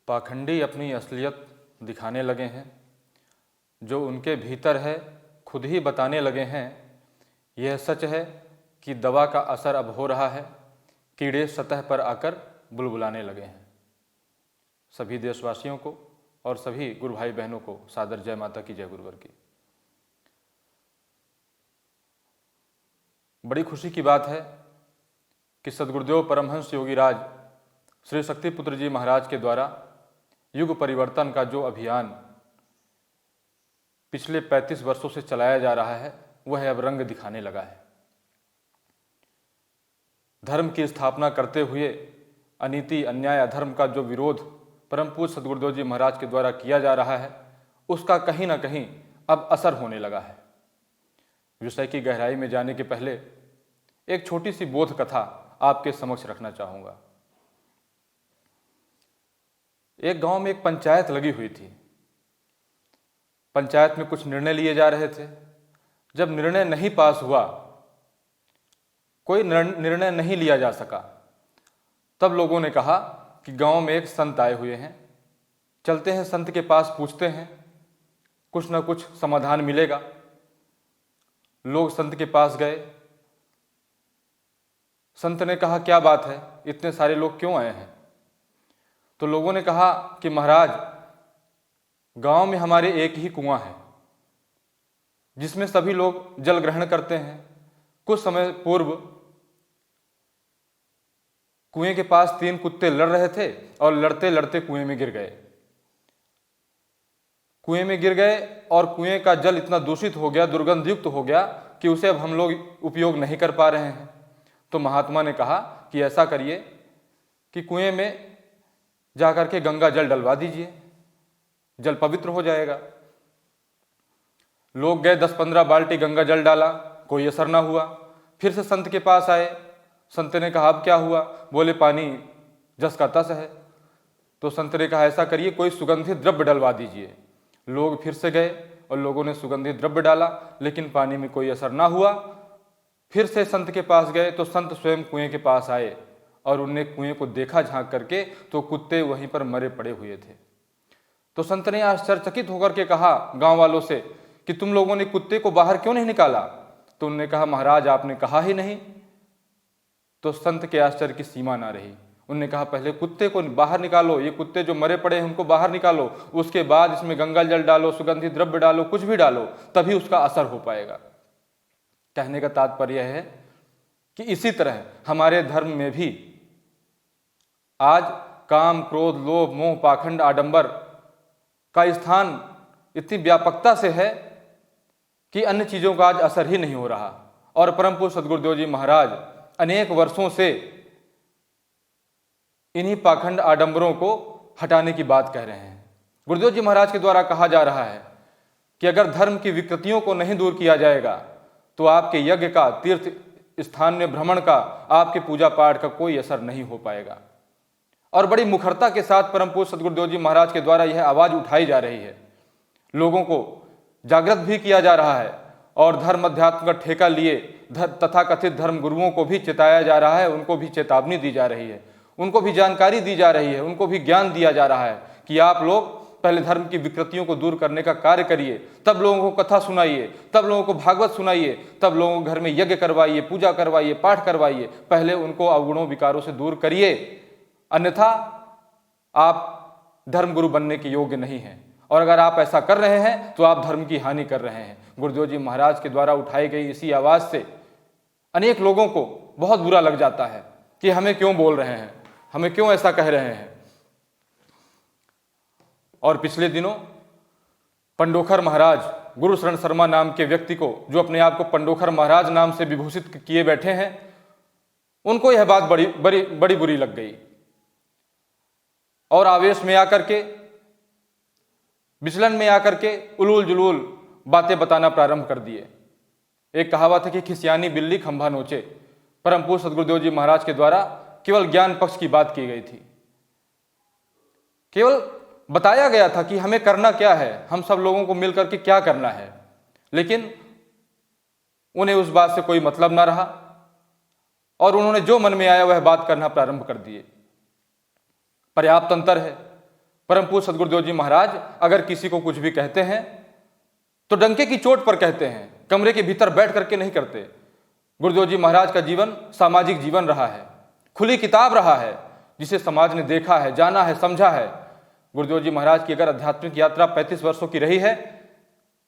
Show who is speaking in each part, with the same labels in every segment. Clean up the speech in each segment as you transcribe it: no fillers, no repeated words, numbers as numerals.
Speaker 1: पाखंडी अपनी असलियत दिखाने लगे हैं। जो उनके भीतर है खुद ही बताने लगे हैं। यह सच है कि दवा का असर अब हो रहा है, कीड़े सतह पर आकर बुलबुलाने लगे हैं। सभी देशवासियों को और सभी गुरु भाई बहनों को सादर जय माता की, जय गुरुवर की। बड़ी खुशी की बात है कि सद्गुरुदेव परमहंस योगीराज श्री शक्तिपुत्र जी महाराज के द्वारा युग परिवर्तन का जो अभियान पिछले 35 वर्षों से चलाया जा रहा है वह अब रंग दिखाने लगा है। धर्म की स्थापना करते हुए अनीति, अन्याय, अधर्म का जो विरोध परम पूज्य सद्गुरुदेव जी महाराज के द्वारा किया जा रहा है उसका कहीं ना कहीं अब असर होने लगा है। विषय की गहराई में जाने के पहले एक छोटी सी बोध कथा आपके समक्ष रखना चाहूँगा। एक गांव में एक पंचायत लगी हुई थी। पंचायत में कुछ निर्णय लिए जा रहे थे। जब निर्णय नहीं पास हुआ, कोई निर्णय नहीं लिया जा सका, तब लोगों ने कहा कि गांव में एक संत आए हुए हैं, चलते हैं संत के पास, पूछते हैं, कुछ ना कुछ समाधान मिलेगा। लोग संत के पास गए। संत ने कहा, क्या बात है, इतने सारे लोग क्यों आए हैं? तो लोगों ने कहा कि महाराज, गांव में हमारे एक ही कुआं है जिसमें सभी लोग जल ग्रहण करते हैं। कुछ समय पूर्व कुएं के पास 3 कुत्ते लड़ रहे थे और लड़ते लड़ते कुएं में गिर गए। कुएं में गिर गए और कुएं का जल इतना दूषित हो गया, दुर्गंध युक्त हो गया कि उसे अब हम लोग उपयोग नहीं कर पा रहे हैं। तो महात्मा ने कहा कि ऐसा करिए कि कुएं में जाकर के गंगा जल डलवा दीजिए, जल पवित्र हो जाएगा। लोग गए, 10-15 बाल्टी गंगा जल डाला, कोई असर ना हुआ। फिर से संत के पास आए। संत ने कहा, अब क्या हुआ? बोले, पानी जस का तस है। तो संत ने कहा, ऐसा करिए, कोई सुगंधित द्रव्य डलवा दीजिए। लोग फिर से गए और लोगों ने सुगंधित द्रव्य डाला, लेकिन पानी में कोई असर ना हुआ। फिर से संत के पास गए तो संत स्वयं कुएं के पास आए और उनने कुएं को देखा झांक करके, तो कुत्ते वहीं पर मरे पड़े हुए थे। तो संत ने आश्चर्यचकित होकर के कहा गांव वालों से कि तुम लोगों ने कुत्ते को बाहर क्यों नहीं निकाला? तो उन्होंने कहा, महाराज आपने कहा ही नहीं। तो संत के आश्चर्य की सीमा ना रही। उन्होंने कहा, पहले कुत्ते को बाहर निकालो, ये कुत्ते जो मरे पड़े हैं उनको बाहर निकालो, उसके बाद इसमें गंगा जल डालो, सुगंधित द्रव्य डालो, कुछ भी डालो, तभी उसका असर हो पाएगा। कहने का तात्पर्य है कि इसी तरह हमारे धर्म में भी आज काम, क्रोध, लोभ, मोह, पाखंड, आडंबर का स्थान इतनी व्यापकता से है कि अन्य चीजों का आज असर ही नहीं हो रहा। और परम पूज्य सद्गुरुदेव जी महाराज अनेक वर्षों से इन्हीं पाखंड, आडंबरों को हटाने की बात कह रहे हैं। गुरुदेव जी महाराज के द्वारा कहा जा रहा है कि अगर धर्म की विकृतियों को नहीं दूर किया जाएगा तो आपके यज्ञ का, तीर्थ स्थान में भ्रमण का, आपके पूजा पाठ का कोई असर नहीं हो पाएगा। और बड़ी मुखरता के साथ परम पूज्य सद्गुरुदेव जी महाराज के द्वारा यह आवाज उठाई जा रही है। लोगों को जागृत भी किया जा रहा है और धर्म अध्यात्म का ठेका लिए तथाकथित धर्म गुरुओं को भी चेताया जा रहा है, उनको भी चेतावनी दी जा रही है, उनको भी जानकारी दी जा रही है, उनको भी ज्ञान दिया जा रहा है कि आप लोग पहले धर्म की विकृतियों को दूर करने का कार्य करिए, तब लोगों को कथा सुनाइए, तब लोगों को भागवत सुनाइए, तब लोगों को घर में यज्ञ करवाइए, पूजा करवाइए, पाठ करवाइए। पहले उनको अवगुणों विकारों से दूर करिए, अन्यथा आप धर्मगुरु बनने के योग्य नहीं हैं। और अगर आप ऐसा कर रहे हैं तो आप धर्म की हानि कर रहे हैं। गुरुदेव जी महाराज के द्वारा उठाई गई इसी आवाज से अनेक लोगों को बहुत बुरा लग जाता है कि हमें क्यों बोल रहे हैं, हमें क्यों ऐसा कह रहे हैं। और पिछले दिनों पंडोखर महाराज, गुरु शरण शर्मा नाम के व्यक्ति को, जो अपने आप को पंडोखर महाराज नाम से विभूषित किए बैठे हैं, उनको यह बात बड़ी बुरी लग गई और आवेश में आकर के, विचलन में आकर के उलूल जुलूल बातें बताना प्रारंभ कर दिए। एक कहावत है कि खिसियानी बिल्ली खंभा नोचे। परम पूज्य सद्गुरुदेव जी महाराज के द्वारा केवल ज्ञान पक्ष की बात की गई थी, केवल बताया गया था कि हमें करना क्या है, हम सब लोगों को मिलकर के क्या करना है, लेकिन उन्हें उस बात से कोई मतलब ना रहा और उन्होंने जो मन में आया वह बात करना प्रारंभ कर दिए। पर्याप्त अंतर है। परम पूज्य सद्गुरुदेव जी महाराज अगर किसी को कुछ भी कहते हैं तो डंके की चोट पर कहते हैं, कमरे के भीतर बैठ करके नहीं करते। गुरुदेव जी महाराज का जीवन सामाजिक जीवन रहा है, खुली किताब रहा है, जिसे समाज ने देखा है, जाना है, समझा है। गुरुदेव जी महाराज की अगर आध्यात्मिक यात्रा 35 वर्षों की रही है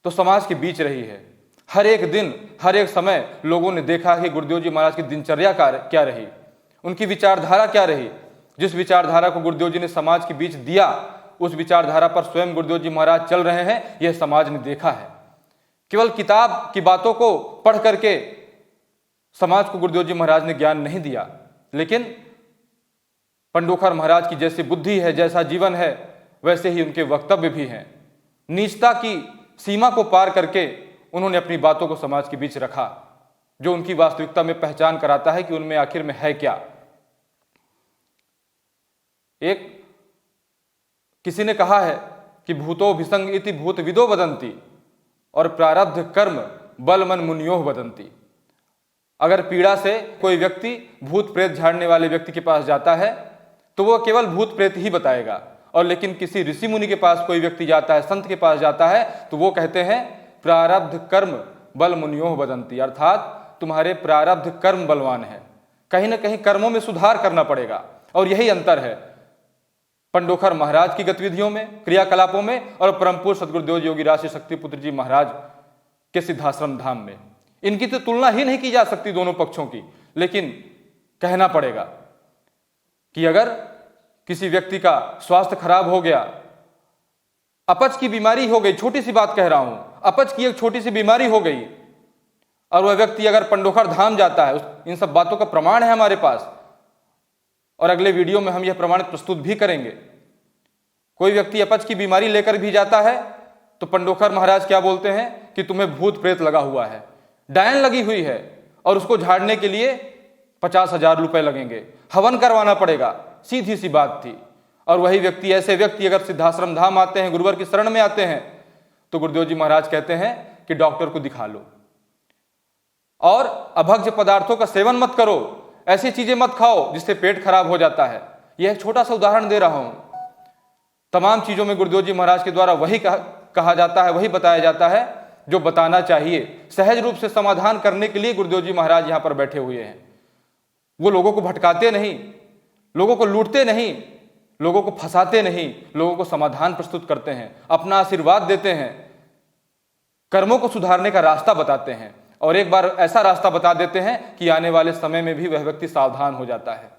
Speaker 1: तो समाज के बीच रही है। हर एक दिन, हर एक समय लोगों ने देखा कि गुरुदेव जी महाराज की दिनचर्या क्या रही, उनकी विचारधारा क्या रही। जिस विचारधारा को गुरुदेव जी ने समाज के बीच दिया, उस विचारधारा पर स्वयं गुरुदेव जी महाराज चल रहे हैं, यह समाज ने देखा है। केवल किताब की बातों को पढ़ करके समाज को गुरुदेव जी महाराज ने ज्ञान नहीं दिया, लेकिन पंडोखर महाराज की जैसी बुद्धि है, जैसा जीवन है, वैसे ही उनके वक्तव्य भी हैं। नीचता की सीमा को पार करके उन्होंने अपनी बातों को समाज के बीच रखा, जो उनकी वास्तविकता में पहचान कराता है कि उनमें आखिर में है क्या। एक किसी ने कहा है कि भूतो भिसंग इति भूतविदो वदंती और प्रारब्ध कर्म बल मन मुनियोह वदंती। अगर पीड़ा से कोई व्यक्ति भूत प्रेत झाड़ने वाले व्यक्ति के पास जाता है तो वो केवल भूत प्रेत ही बताएगा, और लेकिन किसी ऋषि मुनि के पास कोई व्यक्ति जाता है, संत के पास जाता है, तो वो कहते हैं प्रारब्ध कर्म बल मुनियोह वदंती, अर्थात तुम्हारे प्रारब्ध कर्म बलवान है। कहीं ना कहीं कर्मों में सुधार करना पड़ेगा, और यही अंतर है पंडोखर महाराज की गतिविधियों में, क्रियाकलापों में, और परम पूज्य सद्गुरुदेव योगीराज श्री शक्तिपुत्र जी महाराज के सिद्धाश्रम धाम में। इनकी तो तुलना ही नहीं की जा सकती दोनों पक्षों की, लेकिन कहना पड़ेगा कि अगर किसी व्यक्ति का स्वास्थ्य खराब हो गया, अपच की बीमारी हो गई, छोटी सी बात कह रहा हूं, अपच की एक छोटी सी बीमारी हो गई, और वह व्यक्ति अगर पंडोखर धाम जाता है, इन सब बातों का प्रमाण है हमारे पास, और अगले वीडियो में हम यह प्रमाण प्रस्तुत भी करेंगे। कोई व्यक्ति अपच की बीमारी लेकर भी जाता है तो पंडोखर महाराज क्या बोलते हैं कि तुम्हें भूत प्रेत लगा हुआ है, डायन लगी हुई है, और उसको झाड़ने के लिए 50,000 रुपए लगेंगे, हवन करवाना पड़ेगा। सीधी सी बात थी। और वही व्यक्ति, ऐसे व्यक्ति अगर सिद्धाश्रम धाम आते हैं, गुरुवर की शरण में आते हैं, तो गुरुदेव जी महाराज कहते हैं कि डॉक्टर को दिखा लो, और अभक्ष्य पदार्थों का सेवन मत करो, ऐसी चीजें मत खाओ जिससे पेट खराब हो जाता है। यह एक छोटा सा उदाहरण दे रहा हूं। तमाम चीजों में गुरुदेव जी महाराज के द्वारा वही कहा जाता है, वही बताया जाता है जो बताना चाहिए। सहज रूप से समाधान करने के लिए गुरुदेव जी महाराज यहां पर बैठे हुए हैं। वो लोगों को भटकाते नहीं, लोगों को लूटते नहीं, लोगों को फंसाते नहीं, लोगों को समाधान प्रस्तुत करते हैं, अपना आशीर्वाद देते हैं, कर्मों को सुधारने का रास्ता बताते हैं, और एक बार ऐसा रास्ता बता देते हैं कि आने वाले समय में भी वह व्यक्ति सावधान हो जाता है।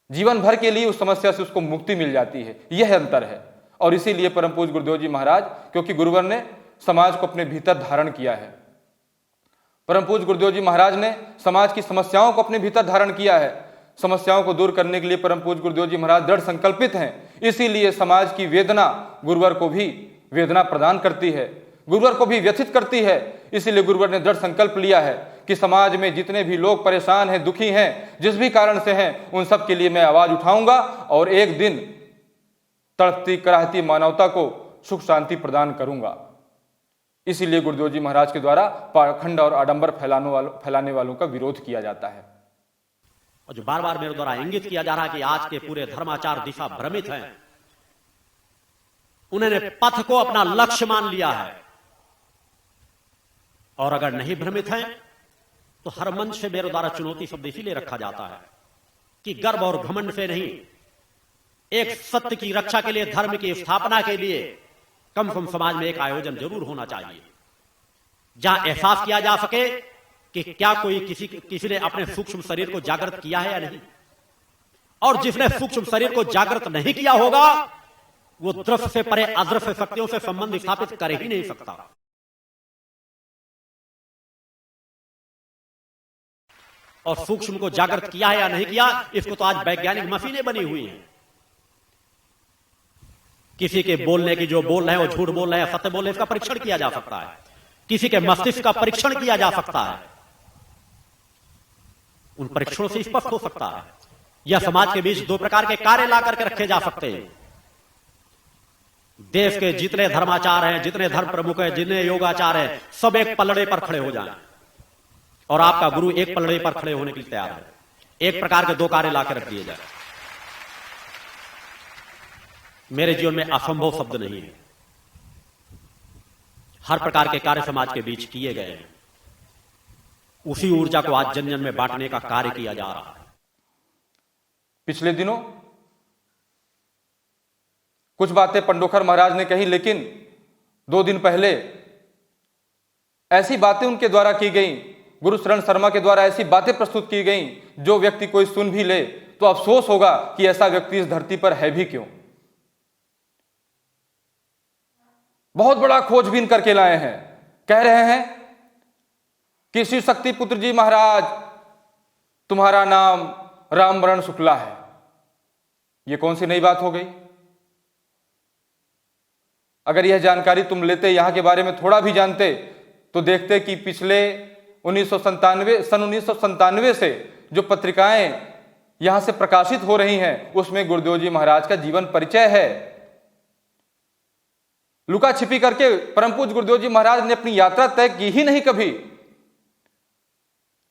Speaker 1: जीवन भर के लिए उस समस्या से उसको मुक्ति मिल जाती है। यह अंतर है। और इसीलिए परम पूज्य गुरुदेव जी महाराज, क्योंकि गुरुवर ने समाज को अपने भीतर धारण किया है, परम पूज्य गुरुदेव जी महाराज ने समाज की समस्याओं को अपने भीतर धारण किया है। समस्याओं को दूर करने के लिए परम पूज्य गुरुदेव जी महाराज दृढ़ संकल्पित हैं। इसीलिए समाज की वेदना गुरुवर को भी वेदना प्रदान करती है, गुरुवर को भी व्यथित करती है। इसीलिए गुरुवर ने दृढ़ संकल्प लिया है कि समाज में जितने भी लोग परेशान हैं, दुखी हैं, जिस भी कारण से हैं, उन सब के लिए मैं आवाज उठाऊंगा, और एक दिन तड़पती कराहती मानवता को सुख शांति प्रदान करूंगा। इसीलिए गुरुदेव जी महाराज के द्वारा पाखंड और आडंबर फैलाने वालों का विरोध किया जाता है।
Speaker 2: और जो बार बार मेरे द्वारा इंगित किया जा रहा है कि आज के पूरे धर्माचार दिशा भ्रमित हैं, उन्होंने पथ को अपना लक्ष्य मान लिया है, और अगर नहीं भ्रमित हैं तो हर मंच से मेरे द्वारा चुनौती शब्द इसीलिए रखा जाता है कि गर्व और घमंड से नहीं, एक सत्य की रक्षा के लिए, धर्म की स्थापना के लिए कम से कम समाज में एक आयोजन जरूर होना चाहिए, जहां एहसास किया जा सके कि क्या कोई किसी ने अपने सूक्ष्म शरीर को जागृत किया है या नहीं, और जिसने सूक्ष्म शरीर को जागृत नहीं किया होगा वो दृश्य से परे अदृश्य शक्तियों से संबंध स्थापित कर ही नहीं सकता। और सूक्ष्म को जागृत किया है या नहीं किया, इसको तो आज वैज्ञानिक मशीनें बनी हुई हैं। किसी के बोलने की, जो बोल रहे हैं वो झूठ बोल रहे हैं, सत्य बोल रहे हैं, इसका परीक्षण किया जा सकता है। किसी के मस्तिष्क का परीक्षण किया जा सकता है, उन परीक्षणों से स्पष्ट हो सकता है। यह समाज के बीच दो प्रकार के कार्य ला करके रखे जा सकते हैं। देश के जितने धर्माचार हैं, जितने धर्म प्रमुख हैं, जितने योगाचार हैं, सब एक पलड़े पर खड़े हो जाएं, और आपका गुरु एक पलड़े पर खड़े होने के लिए तैयार है। एक प्रकार के दो कार्य लाकर रख दिए जाए। मेरे जीवन में असंभव शब्द नहीं है। हर प्रकार के कार्य समाज के बीच किए गए हैं। उसी ऊर्जा को आज जन जन में बांटने का कार्य किया जा रहा है।
Speaker 1: पिछले दिनों कुछ बातें पंडोखर महाराज ने कही, लेकिन 2 दिन पहले ऐसी बातें उनके द्वारा की गई, गुरु शरण शर्मा के द्वारा ऐसी बातें प्रस्तुत की गई जो व्यक्ति कोई सुन भी ले तो अफसोस होगा कि ऐसा व्यक्ति इस धरती पर है भी क्यों। बहुत बड़ा खोजबीन करके लाए हैं। कह रहे हैं कि शिव शक्ति पुत्र जी महाराज, तुम्हारा नाम रामवरण शुक्ला है। यह कौन सी नई बात हो गई? अगर यह जानकारी तुम लेते, यहां के बारे में थोड़ा भी जानते, तो देखते कि पिछले सन 1997 से जो पत्रिकाएं यहां से प्रकाशित हो रही हैं, उसमें गुरुदेव जी महाराज का जीवन परिचय है। लुका छिपी करके परम पूज्य गुरुदेव जी महाराज ने अपनी यात्रा तय की ही नहीं कभी।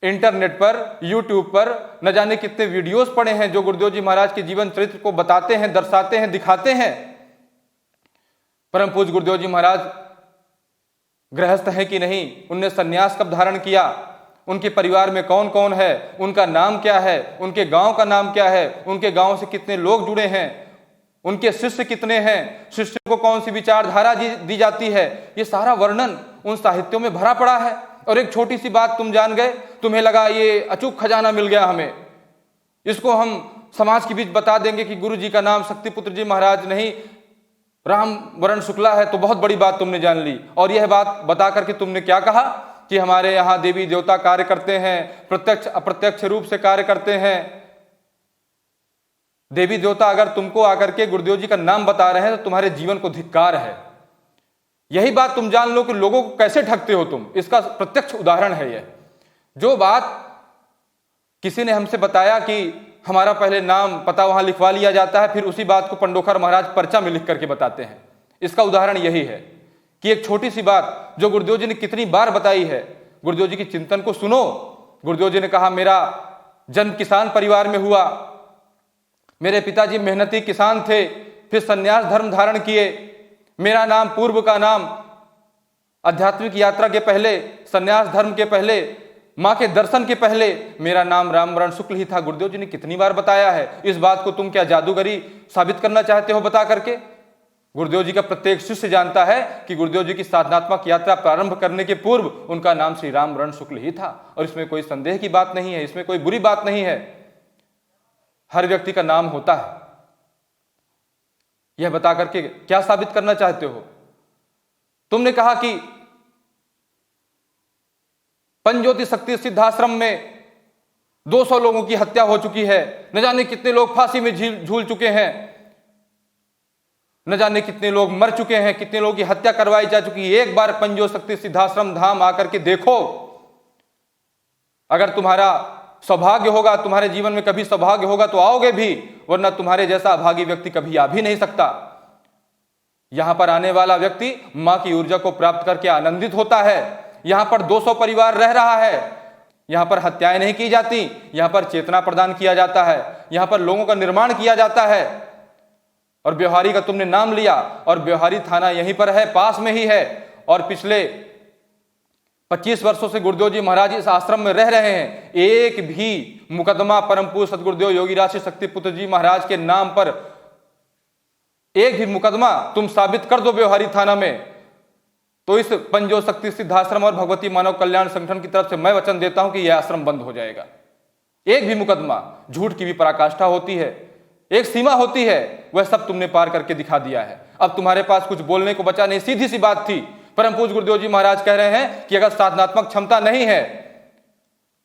Speaker 1: इंटरनेट पर, यूट्यूब पर न जाने कितने वीडियोस पड़े हैं जो गुरुदेव जी महाराज के जीवन चरित्र को बताते हैं, दर्शाते हैं, दिखाते हैं। परम पूज्य गुरुदेव जी महाराज गृहस्थ है कि नहीं, उनने सन्यास कब धारण किया, उनके परिवार में कौन कौन है, उनका नाम क्या है, उनके गांव का नाम क्या है, उनके गांव से कितने लोग जुड़े हैं, उनके शिष्य कितने हैं, शिष्य को कौन सी विचारधारा दी जाती है, ये सारा वर्णन उन साहित्यों में भरा पड़ा है। और एक छोटी सी बात तुम जान गए, तुम्हें लगा ये अचूक खजाना मिल गया हमें, इसको हम समाज के बीच बता देंगे कि गुरु जी का नाम शक्तिपुत्र जी महाराज नहीं, रामवरण शुक्ला है, तो बहुत बड़ी बात तुमने जान ली। और यह बात बता करके तुमने क्या कहा कि हमारे यहां देवी देवता कार्य करते हैं, प्रत्यक्ष अप्रत्यक्ष रूप से कार्य करते हैं। देवी देवता अगर तुमको आकर के गुरुदेव जी का नाम बता रहे हैं तो तुम्हारे जीवन को धिक्कार है। यही बात तुम जान लो कि लोगों को कैसे ठगते हो तुम। इसका प्रत्यक्ष उदाहरण है यह। जो बात किसी ने हमसे बताया कि हमारा पहले नाम पता वहां लिखवा लिया जाता है, फिर उसी बात को पंडोखर महाराज पर्चा में लिख करके बताते हैं। इसका उदाहरण यही है कि एक छोटी सी बात जो गुरुदेव जी ने कितनी बार बताई है, गुरुदेव जी की चिंतन को सुनो। गुरुदेव जी ने कहा, मेरा जन्म किसान परिवार में हुआ, मेरे पिताजी मेहनती किसान थे, फिर सन्यास धर्म धारण किए। मेरा नाम, पूर्व का नाम, आध्यात्मिक यात्रा के पहले, सन्यास धर्म के पहले, मां के दर्शन के पहले मेरा नाम रामवरण शुक्ल ही था। गुरुदेव जी ने कितनी बार बताया है। इस बात को तुम क्या जादूगरी साबित करना चाहते हो बता करके? गुरुदेव जी का प्रत्येक शिष्य जानता है कि गुरुदेव जी की साधनात्मक यात्रा प्रारंभ करने के पूर्व उनका नाम श्री रामवरण शुक्ल ही था। और इसमें कोई संदेह की बात नहीं है, इसमें कोई बुरी बात नहीं है। हर व्यक्ति का नाम होता है। यह बता करके क्या साबित करना चाहते हो? तुमने कहा कि पंज्योति शक्ति सिद्धाश्रम में 200 लोगों की हत्या हो चुकी है, न जाने कितने लोग फांसी में झूल चुके हैं, न जाने कितने लोग मर चुके हैं, कितने लोगों की हत्या करवाई जा चुकी है। एक बार पंज्योति शक्ति सिद्धाश्रम धाम आकर के देखो। अगर तुम्हारा सौभाग्य होगा, तुम्हारे जीवन में कभी सौभाग्य होगा तो आओगे भी, वरना तुम्हारे जैसा अभागी व्यक्ति कभी आ भी नहीं सकता। यहां पर आने वाला व्यक्ति मां की ऊर्जा को प्राप्त करके आनंदित होता है। यहां पर 200 परिवार रह रहा है। यहां पर हत्याएं नहीं की जाती, यहां पर चेतना प्रदान किया जाता है, यहां पर लोगों का निर्माण किया जाता है। और ब्योहारी का तुमने नाम लिया, और ब्योहारी थाना यहीं पर है, पास में ही है। और पिछले 25 वर्षों से गुरुदेव जी महाराज इस आश्रम में रह रहे हैं। एक भी मुकदमा परम पूज्य सदगुरुदेव योगीराज शक्तिपुत्र जी महाराज के नाम पर, एक भी मुकदमा तुम साबित कर दो ब्योहारी थाना में, तो इस पंजो शक्ति सिद्धाश्रम और भगवती मानव कल्याण संगठन की तरफ से मैं वचन देता हूं कि यह आश्रम बंद हो जाएगा। एक भी मुकदमा, झूठ की भी पराकाष्ठा होती है, एक सीमा होती है, वह सब तुमने पार करके दिखा दिया है। अब तुम्हारे पास कुछ बोलने को बचा नहीं। सीधी सी बात थी। परम पूज्य गुरुदेव जी महाराज कह रहे हैं कि अगर साधनात्मक क्षमता नहीं है,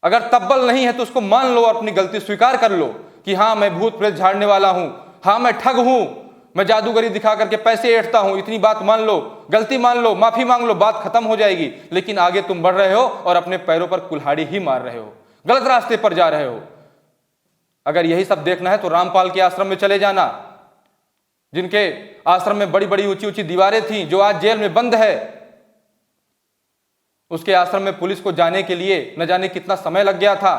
Speaker 1: अगर तब्बल नहीं है, तो उसको मान लो, अपनी गलती स्वीकार कर लो कि हां मैं भूत प्रेत झाड़ने वाला हूं, हां मैं ठग हूं, मैं जादूगरी दिखा करके पैसे ऐंठता हूं। इतनी बात मान लो, गलती मान लो, माफी मांग लो, बात खत्म हो जाएगी। लेकिन आगे तुम बढ़ रहे हो और अपने पैरों पर कुल्हाड़ी ही मार रहे हो, गलत रास्ते पर जा रहे हो। अगर यही सब देखना है तो रामपाल के आश्रम में चले जाना, जिनके आश्रम में बड़ी बड़ी ऊंची ऊंची दीवारें थी, जो आज जेल में बंद है। उसके आश्रम में पुलिस को जाने के लिए न जाने कितना समय लग गया था।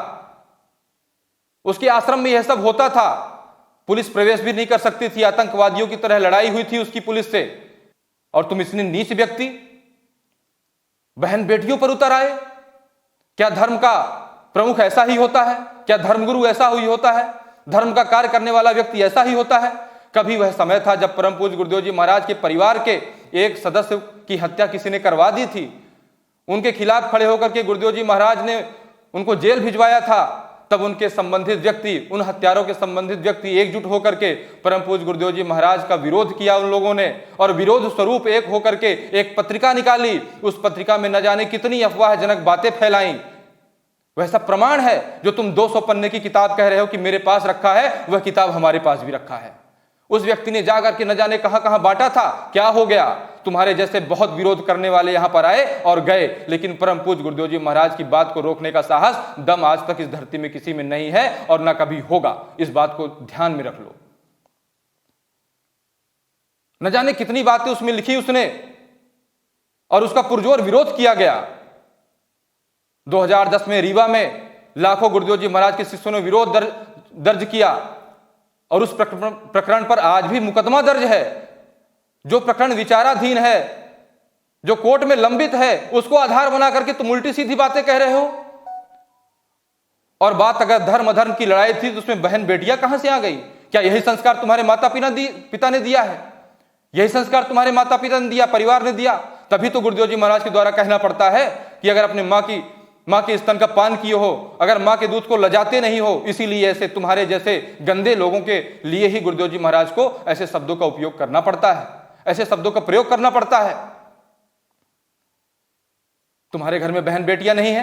Speaker 1: उसके आश्रम में यह सब होता था। पुलिस प्रवेश भी नहीं कर सकती थी, आतंकवादियों की तरह लड़ाई हुई थी उसकी पुलिस से, और तुम इतने नीच व्यक्ति बहन बेटियों पर उतर आए। क्या धर्म का प्रमुख ऐसा ही होता है? क्या धर्मगुरु ऐसा ही होता है? धर्म का कार्य करने वाला व्यक्ति ऐसा ही होता है? कभी वह समय था जब परम पूज्य गुरुदेव जी महाराज के परिवार के एक सदस्य की हत्या किसी ने करवा दी थी, उनके खिलाफ खड़े होकर के गुरुदेव जी महाराज ने उनको जेल भिजवाया था। तब उनके संबंधित व्यक्ति, उन हत्यारों के संबंधित व्यक्ति एकजुट होकर के परम पूज्य गुरुदेव जी महाराज का विरोध किया उन लोगों ने, और विरोध स्वरूप एक होकर के एक पत्रिका निकाली। उस पत्रिका में न जाने कितनी अफवाहजनक बातें फैलाई। वैसा प्रमाण है जो तुम 200 पन्ने की किताब कह रहे हो कि मेरे पास रखा है, वह किताब हमारे पास भी रखा है। उस व्यक्ति ने जाकर के न जाने कहां कहां बांटा था। क्या हो गया? तुम्हारे जैसे बहुत विरोध करने वाले यहां पर आए और गए, लेकिन परम पूज्य गुरुदेव जी महाराज की बात को रोकने का साहस, दम आज तक इस धरती में किसी में नहीं है और ना कभी होगा। इस बात को ध्यान में रख लो। न जाने कितनी बातें उसमें लिखी उसने और उसका पुरजोर विरोध किया गया। 2010 में रीवा में लाखों गुरुदेव जी महाराज के शिष्यों ने विरोध दर्ज किया और उस प्रकरण पर आज भी मुकदमा दर्ज है। जो प्रकरण विचाराधीन है, जो कोर्ट में लंबित है, उसको आधार बना करके तुम उल्टी सीधी बातें कह रहे हो। और बात अगर धर्म अधर्म की लड़ाई थी तो उसमें बहन बेटियां कहां से आ गई? क्या यही संस्कार तुम्हारे माता पिता ने दिया है? यही संस्कार तुम्हारे माता पिता ने दिया, परिवार ने दिया? तभी तो गुरुदेव जी महाराज के द्वारा कहना पड़ता है कि अगर अपने मां के स्तन का पान किए हो, अगर मां के दूध को लजाते नहीं हो, इसीलिए ऐसे तुम्हारे जैसे गंदे लोगों के लिए ही गुरुदेव जी महाराज को ऐसे शब्दों का उपयोग करना पड़ता है, ऐसे शब्दों का प्रयोग करना पड़ता है। तुम्हारे घर में बहन बेटियां नहीं है,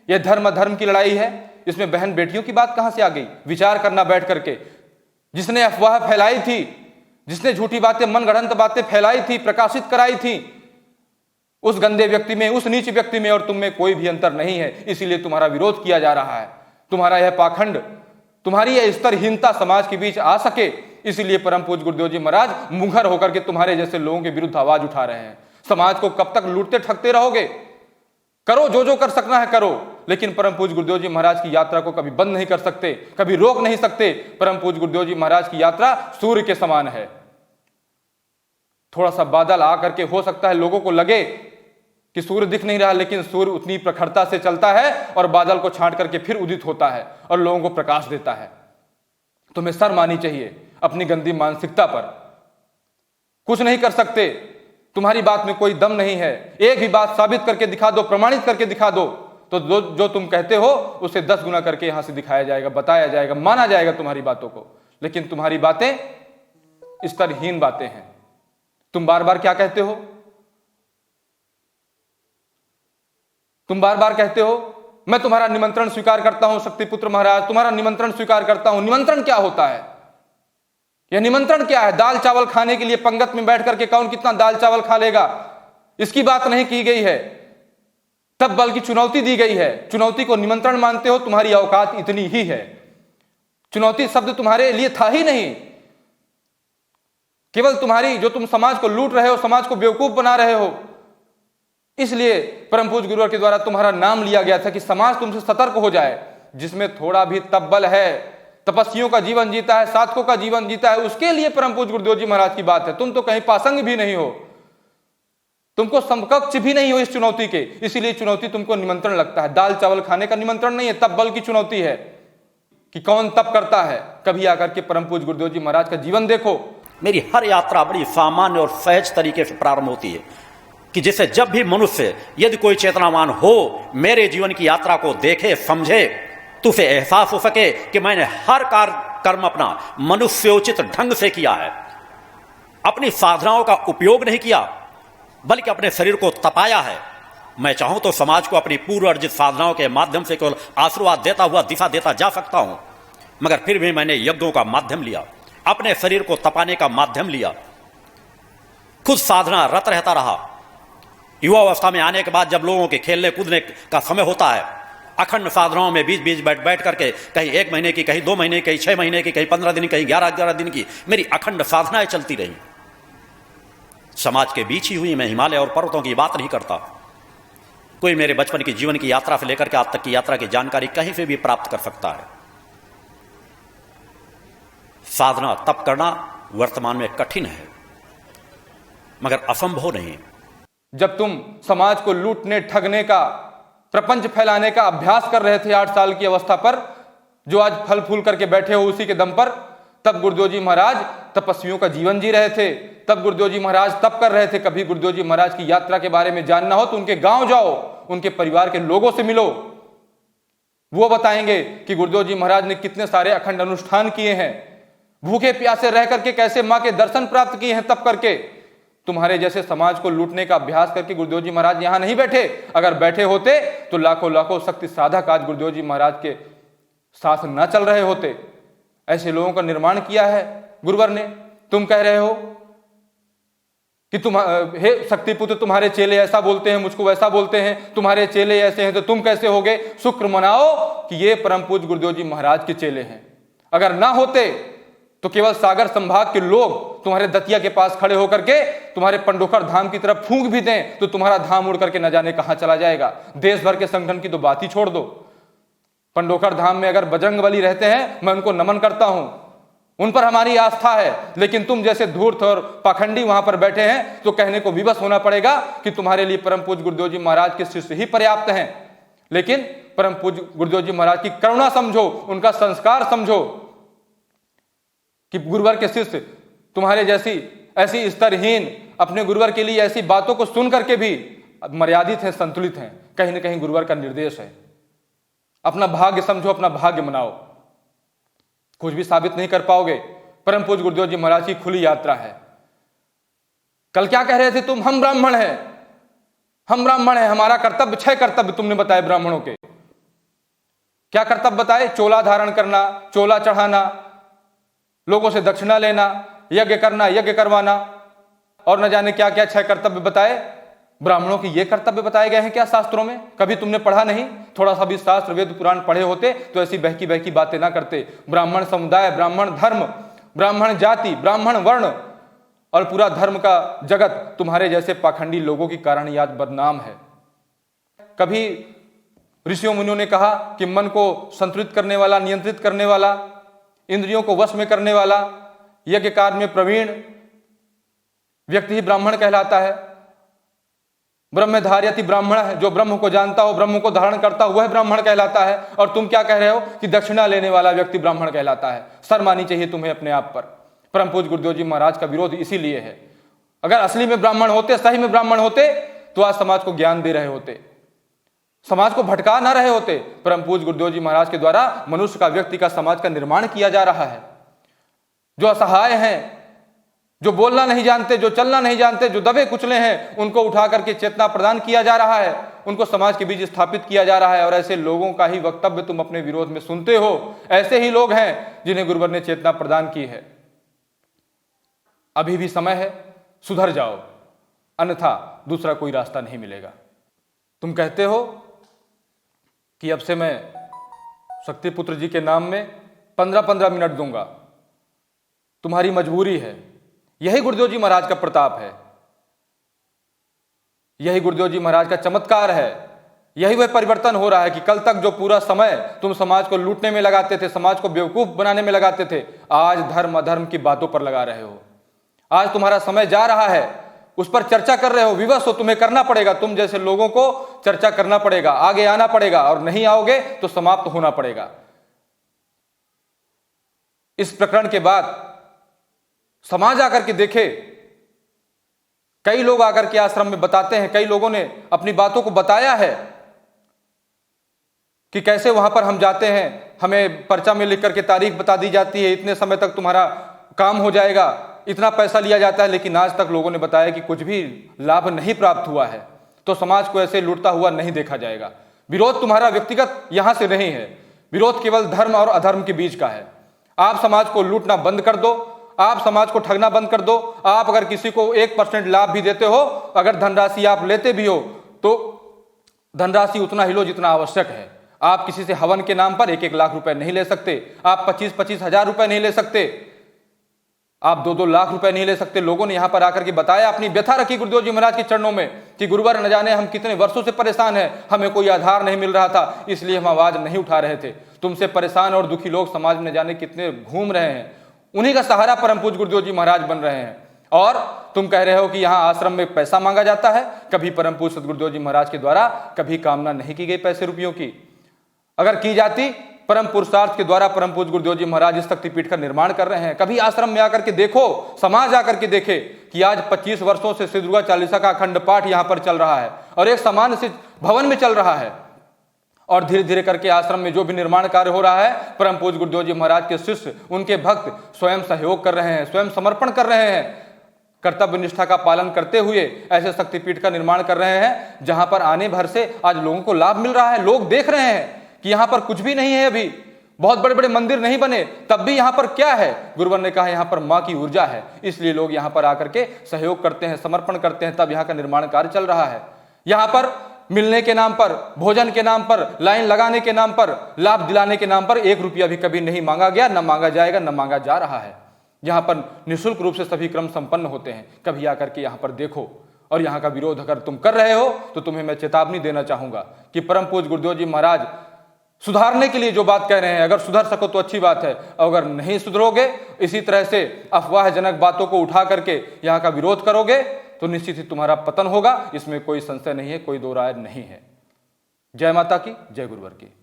Speaker 1: यह धर्म अधर्म की लड़ाई है, इसमें बहन बेटियों की बात कहां से आ गई? विचार करना बैठ करके। जिसने अफवाह फैलाई थी, जिसने झूठी बातें, मनगढ़ंत बातें फैलाई थी, प्रकाशित कराई थी, उस गंदे व्यक्ति में, उस नीच व्यक्ति में और तुम में कोई भी अंतर नहीं है। इसीलिए तुम्हारा विरोध किया जा रहा है। तुम्हारा यह पाखंड, तुम्हारी यह स्तरहीनता समाज के बीच आ सके, इसलिए परम पूज्य गुरुदेव जी महाराज मुंहर होकर के तुम्हारे जैसे लोगों के विरुद्ध आवाज उठा रहे हैं। समाज को कब तक लूटते ठगते रहोगे? करो जो कर सकना है करो, लेकिन परम पूज्य गुरुदेव जी महाराज की यात्रा को कभी बंद नहीं कर सकते, कभी रोक नहीं सकते। परम पूज्य गुरुदेव जी महाराज की यात्रा सूर्य के समान है। थोड़ा सा बादल आकर के हो सकता है लोगों को लगे कि सूर्य दिख नहीं रहा, लेकिन सूर्य उतनी प्रखरता से चलता है और बादल को छांट करके फिर उदित होता है और लोगों को प्रकाश देता है। तुम्हें शर्म आनी चाहिए अपनी गंदी मानसिकता पर। कुछ नहीं कर सकते, तुम्हारी बात में कोई दम नहीं है। एक भी बात साबित करके दिखा दो, प्रमाणित करके दिखा दो, तो जो तुम कहते हो उसे 10 गुना करके यहां से दिखाया जाएगा, बताया जाएगा, माना जाएगा तुम्हारी बातों को। लेकिन तुम्हारी बातें स्तरहीन बातें हैं। तुम बार बार क्या कहते हो? तुम बार बार कहते हो मैं तुम्हारा निमंत्रण स्वीकार करता हूं शक्तिपुत्र महाराज, तुम्हारा निमंत्रण स्वीकार करता हूं। निमंत्रण क्या होता है? यह निमंत्रण क्या है? दाल चावल खाने के लिए पंगत में बैठ करके कौन कितना दाल चावल खा लेगा, इसकी बात नहीं की गई है। तब बल्कि चुनौती दी गई है। चुनौती को निमंत्रण मानते हो, तुम्हारी औकात इतनी ही है। चुनौती शब्द तुम्हारे लिए था ही नहीं, केवल तुम्हारी, जो तुम समाज को लूट रहे हो, समाज को बेवकूफ बना रहे हो। इसलिए परम पूज्य गुरुवर के द्वारा तुम्हारा नाम लिया गया था कि समाज तुमसे सतर्क हो जाए। जिसमें थोड़ा भी तब्बल है, तपस्वियों का जीवन जीता है, साधकों का जीवन जीता है, उसके लिए परम पूज्य गुरुदेव जी महाराज की बात है। तुम तो कहीं पासंग भी नहीं हो, तुमको समकक्ष भी नहीं हो इस चुनौती के। इसीलिए चुनौती तुमको निमंत्रण लगता है। दाल चावल खाने का निमंत्रण नहीं है, तब्बल की चुनौती है कि कौन तप करता है। कभी आकर के परम पूज्य गुरुदेव जी महाराज का जीवन देखो।
Speaker 2: मेरी हर यात्रा बड़ी सामान्य और सहज तरीके से प्रारंभ होती है कि जिससे जब भी मनुष्य, यदि कोई चेतनावान हो, मेरे जीवन की यात्रा को देखे, समझे, तो उसे एहसास हो सके कि मैंने हर कर्म अपना मनुष्योचित ढंग से किया है। अपनी साधनाओं का उपयोग नहीं किया, बल्कि अपने शरीर को तपाया है। मैं चाहूं तो समाज को अपनी पूर्व अर्जित साधनाओं के माध्यम से केवल आशीर्वाद देता हुआ दिशा देता जा सकता हूं, मगर फिर भी मैंने यज्ञों का माध्यम लिया, अपने शरीर को तपाने का माध्यम लिया, खुद साधना रत रहता रहा। युवा अवस्था में आने के बाद जब लोगों के खेलने कूदने का समय होता है, अखंड साधनाओं में बीच बीच बैठ करके, कहीं 1 महीने की, कहीं 2 महीने की, कहीं 6 महीने की, कहीं 15 दिन की, कहीं 11 दिन की मेरी अखंड साधनाएं चलती रही। समाज के बीच ही हुई। मैं हिमालय और पर्वतों की बात नहीं करता। कोई मेरे बचपन की जीवन की यात्रा से लेकर के आज तक की यात्रा की जानकारी कहीं से भी प्राप्त कर सकता है। साधना तप करना वर्तमान में कठिन है, मगर असंभव नहीं।
Speaker 1: जब तुम समाज को लूटने ठगने का प्रपंच फैलाने का अभ्यास कर रहे थे 8 साल की अवस्था पर, जो आज फल फूल करके बैठे हो उसी के दम पर, तब गुरुदेव जी महाराज तपस्वियों का जीवन जी रहे थे। तब गुरुदेव जी महाराज तप कर रहे थे। कभी गुरुदेव जी महाराज की यात्रा के बारे में जानना हो तो उनके गांव जाओ, उनके परिवार के लोगों से मिलो, वो बताएंगे कि गुरुदेव जी महाराज ने कितने सारे अखंड अनुष्ठान किए हैं, भूखे प्यासे रह करके कैसे मां के दर्शन प्राप्त किए हैं तप करके। तुम्हारे जैसे समाज को लूटने का अभ्यास करके गुरुदेव जी महाराज यहां नहीं बैठे। अगर बैठे होते तो लाखों लाखों शक्ति साधक आज गुरुदेव जी महाराज के साथ न चल रहे होते। ऐसे लोगों का निर्माण किया है गुरुवर ने। तुम कह रहे हो कि तुम हे शक्तिपुत्र, तुम्हारे चेले ऐसा बोलते हैं, मुझको वैसा बोलते हैं, तुम्हारे चेले ऐसे हैं तो तुम कैसे होगे। शुक्र मनाओ कि ये परम पूज्य गुरुदेव जी महाराज के चेले हैं। अगर ना होते तो केवल सागर संभाग के लोग तुम्हारे दतिया के पास खड़े होकर के तुम्हारे पंडोखर धाम की तरफ फूंक भी दें तो तुम्हारा धाम उड़ करके न जाने कहां चला जाएगा। देश भर के संगठन की तो बात ही छोड़ दो। पंडोखर धाम में अगर बजरंगबली रहते हैं, मैं उनको नमन करता हूं, उन पर हमारी आस्था है। लेकिन तुम जैसे धूर्त और पाखंडी वहां पर बैठे हैं तो कहने को विवश होना पड़ेगा कि तुम्हारे लिए परम पूज्य गुरुदेव जी महाराज के शिष्य ही पर्याप्त हैं। लेकिन परम पूज्य गुरुदेव जी महाराज की करुणा समझो, उनका संस्कार समझो कि गुरुवर के शिष्य तुम्हारे जैसी ऐसी स्तरहीन अपने गुरुवर के लिए ऐसी बातों को सुन करके भी मर्यादित हैं, संतुलित हैं। कहीं ना कहीं गुरुवर का निर्देश है। अपना भाग्य समझो, अपना भाग्य मनाओ। कुछ भी साबित नहीं कर पाओगे। परम पूज्य गुरुदेव जी महाराज की खुली यात्रा है। कल क्या कह रहे थे तुम? हम ब्राह्मण हैं, हम ब्राह्मण हैं, हमारा कर्तव्य 6 कर्तव्य तुमने बताए ब्राह्मणों के। क्या कर्तव्य बताए? चोला धारण करना, चोला चढ़ाना, लोगों से दक्षिणा लेना, यज्ञ करना, यज्ञ करवाना, और न जाने क्या क्या 6 कर्तव्य बताए। ब्राह्मणों के ये कर्तव्य बताए गए हैं क्या शास्त्रों में? कभी तुमने पढ़ा नहीं? थोड़ा सा भी शास्त्र वेद पुराण पढ़े होते तो ऐसी बहकी बहकी बातें ना करते। ब्राह्मण समुदाय, ब्राह्मण धर्म, ब्राह्मण जाति, ब्राह्मण वर्ण और पूरा धर्म का जगत तुम्हारे जैसे पाखंडी लोगों के कारण ही आज बदनाम है। कभी ऋषियों मुनियों ने कहा कि मन को संतुलित करने वाला, नियंत्रित करने वाला, इंद्रियों को वश में करने वाला, यज्ञ कार्य में प्रवीण व्यक्ति ही ब्राह्मण कहलाता है। ब्रह्मधार्यति ब्राह्मण है, जो ब्रह्म को जानता हो, ब्रह्म को धारण करता हो, वह ब्राह्मण कहलाता है। और तुम क्या कह रहे हो कि दक्षिणा लेने वाला व्यक्ति ब्राह्मण कहलाता है। शर्म आनी चाहिए तुम्हें अपने आप पर। परम पूज्य गुरुदेव जी महाराज का विरोध इसीलिए है। अगर असली में ब्राह्मण होते, सही में ब्राह्मण होते तो आज समाज को ज्ञान दे रहे होते, समाज को भटका ना रहे होते। परम पूज्य गुरुदेव जी महाराज के द्वारा मनुष्य का, व्यक्ति का, समाज का निर्माण किया जा रहा है। जो असहाय हैं, जो बोलना नहीं जानते, जो चलना नहीं जानते, जो दबे कुचले हैं, उनको उठा करके चेतना प्रदान किया जा रहा है, उनको समाज के बीच स्थापित किया जा रहा है। और ऐसे लोगों का ही वक्तव्य तुम अपने विरोध में सुनते हो। ऐसे ही लोग हैं जिन्हें गुरुवर ने चेतना प्रदान की है। अभी भी समय है, सुधर जाओ, अन्यथा दूसरा कोई रास्ता नहीं मिलेगा। तुम कहते हो कि अब से मैं शक्तिपुत्र जी के नाम में 15-15 मिनट दूंगा, तुम्हारी मजबूरी है। यही गुरुदेव जी महाराज का प्रताप है, यही गुरुदेव जी महाराज का चमत्कार है। यही वह परिवर्तन हो रहा है कि कल तक जो पूरा समय तुम समाज को लूटने में लगाते थे, समाज को बेवकूफ बनाने में लगाते थे, आज धर्म अधर्म की बातों पर लगा रहे हो। आज तुम्हारा समय जा रहा है, उस पर चर्चा कर रहे हो, विवश हो। तुम्हें करना पड़ेगा, तुम जैसे लोगों को चर्चा करना पड़ेगा, आगे आना पड़ेगा, और नहीं आओगे तो समाप्त होना पड़ेगा। इस प्रकरण के बाद समाज आकर के देखे, कई लोग आकर के आश्रम में बताते हैं, कई लोगों ने अपनी बातों को बताया है कि कैसे वहां पर हम जाते हैं, हमें पर्चा में लिख करके तारीख बता दी जाती है, इतने समय तक तुम्हारा काम हो जाएगा, इतना पैसा लिया जाता है, लेकिन आज तक लोगों ने बताया कि कुछ भी लाभ नहीं प्राप्त हुआ है। तो समाज को ऐसे लूटता हुआ नहीं देखा जाएगा। विरोध तुम्हारा व्यक्तिगत यहां से नहीं है, विरोध केवल धर्म और अधर्म के बीच का है। आप समाज को लूटना बंद कर दो, आप समाज को ठगना बंद कर दो। आप अगर किसी को 1% लाभ भी देते हो, अगर धनराशि आप लेते भी हो तो धनराशि उतना ही लो जितना आवश्यक है। आप किसी से हवन के नाम पर 1-1 लाख रुपए नहीं ले सकते, आप 25-25 हजार रुपए नहीं ले सकते, आप 2-2 लाख रुपए नहीं ले सकते। लोगों ने यहां पर आकर के बताया, अपनी व्यथा रखी गुरुदेव जी महाराज के चरणों में कि गुरुवर न जाने हम कितने वर्षों से परेशान हैं, हमें कोई आधार नहीं मिल रहा था, इसलिए हम आवाज नहीं उठा रहे थे। तुमसे परेशान और दुखी लोग समाज में न जाने कितने घूम रहे हैं, उन्हीं का सहारा परम पूज्य गुरुदेव जी महाराज बन रहे हैं। और तुम कह रहे हो कि यहाँ आश्रम में पैसा मांगा जाता है। कभी परम पूज्य सद्गुरुदेव जी महाराज के द्वारा कभी कामना नहीं की गई पैसे रुपयों की। अगर की जाती, परम पुरुषार्थ के द्वारा परम पूज्य गुरुदेव जी महाराज इस शक्तिपीठ का निर्माण कर रहे हैं। कभी आश्रम में आकर के देखो, समाज आकर के देखे कि आज 25 वर्षों से श्री दुर्गा चालीसा का अखंड पाठ यहां पर चल रहा है और एक सामान्य से भवन में चल रहा है। और धीरे धीरे करके आश्रम में जो भी निर्माण कार्य हो रहा है, परम पूज्य गुरुदेव जी महाराज के शिष्य, उनके भक्त स्वयं सहयोग कर रहे हैं, स्वयं समर्पण कर रहे हैं, कर्तव्य निष्ठा का पालन करते हुए ऐसे शक्तिपीठ का निर्माण कर रहे हैं जहां पर आने भर से आज लोगों को लाभ मिल रहा है। लोग देख रहे हैं कि यहां पर कुछ भी नहीं है, अभी बहुत बड़े बड़े मंदिर नहीं बने, तब भी यहां पर क्या है? गुरुवर ने कहा यहां पर मां की ऊर्जा है, इसलिए लोग यहां पर आकर के सहयोग करते हैं, समर्पण करते हैं, तब यहां का निर्माण कार्य चल रहा है। यहां पर मिलने के नाम पर, भोजन के नाम पर, लाइन लगाने के नाम पर, लाभ दिलाने के नाम पर 1 रुपया भी कभी नहीं मांगा गया, न मांगा जाएगा, न मांगा जा रहा है। यहाँ पर निःशुल्क रूप से सभी क्रम संपन्न होते हैं। कभी आकर के यहाँ पर देखो। और यहाँ का विरोध अगर तुम कर रहे हो तो तुम्हें मैं चेतावनी देना चाहूंगा कि परम पूज्य गुरुदेव जी महाराज सुधारने के लिए जो बात कह रहे हैं, अगर सुधर सको तो अच्छी बात है, अगर नहीं सुधरोगे, इसी तरह से अफवाहजनक बातों को उठा करके यहाँ का विरोध करोगे तो निश्चित ही तुम्हारा पतन होगा। इसमें कोई संशय नहीं है, कोई दो राय नहीं है। जय माता की, जय गुरुवर की।